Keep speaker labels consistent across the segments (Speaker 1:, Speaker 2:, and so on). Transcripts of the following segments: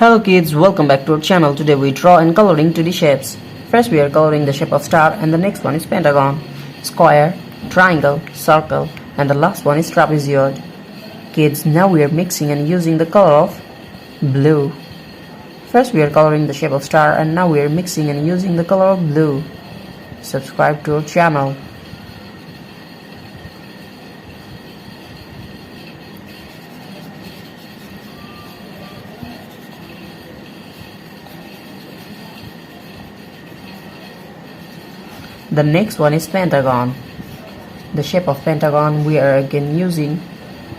Speaker 1: Hello kids, welcome back to our channel. Today we draw and coloring 2D shapes. First we are coloring the shape of star and the next one is pentagon, square, triangle, circle and the last one is trapezoid. Kids, now we are mixing and using the color of blue. First we are coloring the shape of star and now we are mixing and using the color of blue. Subscribe to our channel. The next one is pentagon. The shape of pentagon we are again using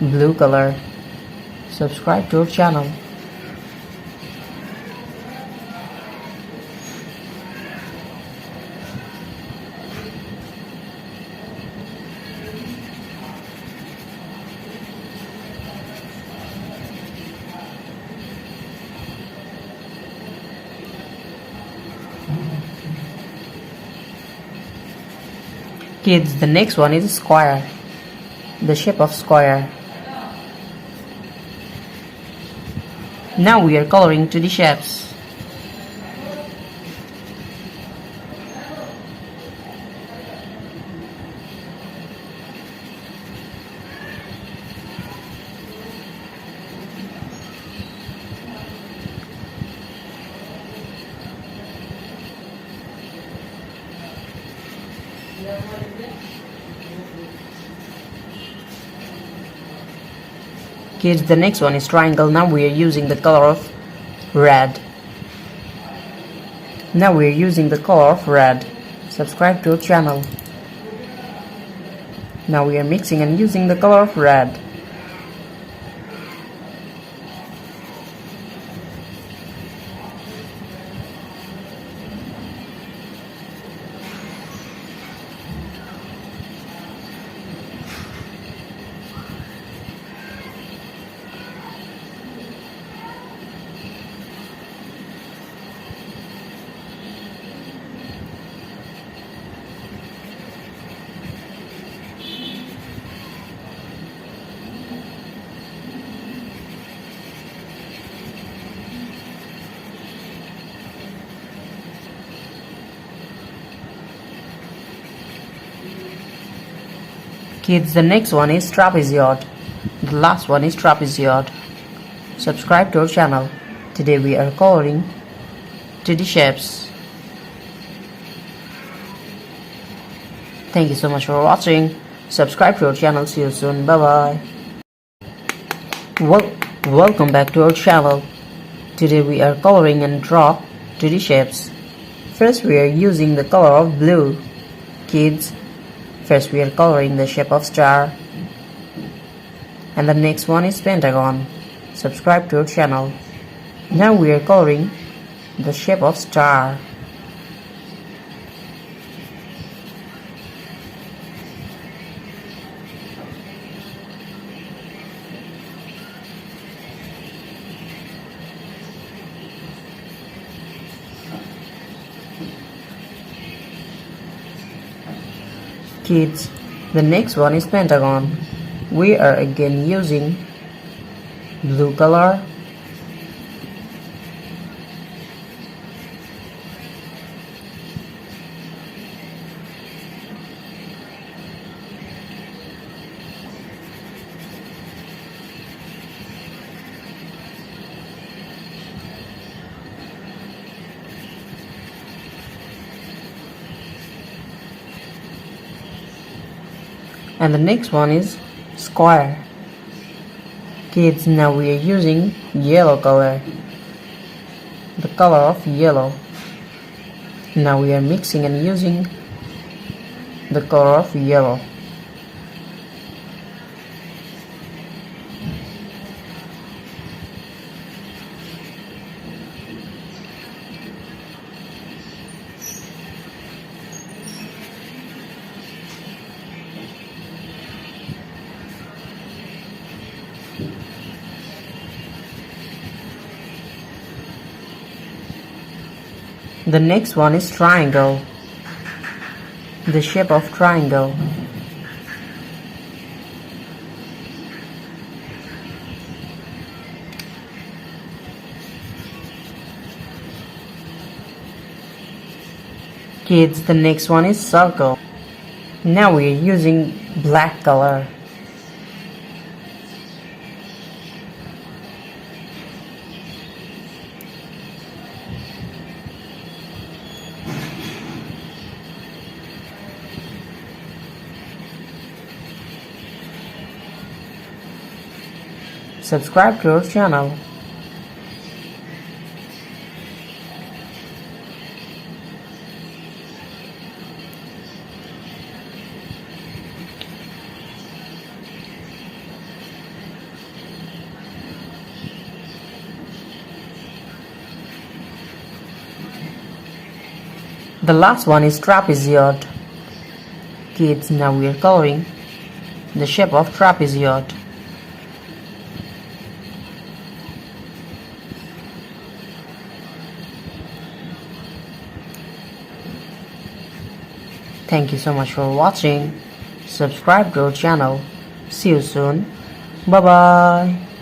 Speaker 1: blue color. Subscribe to our channel. Kids, the next one is square. The shape of square. Now we are coloring 2D shapes. Kids, the next one is triangle. Now we are using the color of red. Now we are using the color of red. Subscribe to our channel. Now we are mixing and using the color of red. Kids, the next one is trapezoid. The last one is trapezoid. Subscribe to our channel. Today we are coloring 2D shapes. Thank you so much for watching. Subscribe to our channel. See you soon. Bye bye. Welcome back to our channel. Today we are coloring and draw 2D shapes. First we are using the color of blue. Kids, first we are coloring the shape of star and the next one is pentagon. Subscribe to our channel. Now we are coloring the shape of star. Kids, the next one is pentagon. We are again using blue color. And the next one is square. Kids, now we are using yellow color. The color of yellow. Now we are mixing and using the color of yellow. The next one is triangle. The shape of triangle. Kids, the next one is circle. Now we are using black color. Subscribe to our channel. The last one is trapezoid. Kids, now we are coloring the shape of trapezoid. Thank you so much for watching. Subscribe to our channel. See you soon. Bye bye.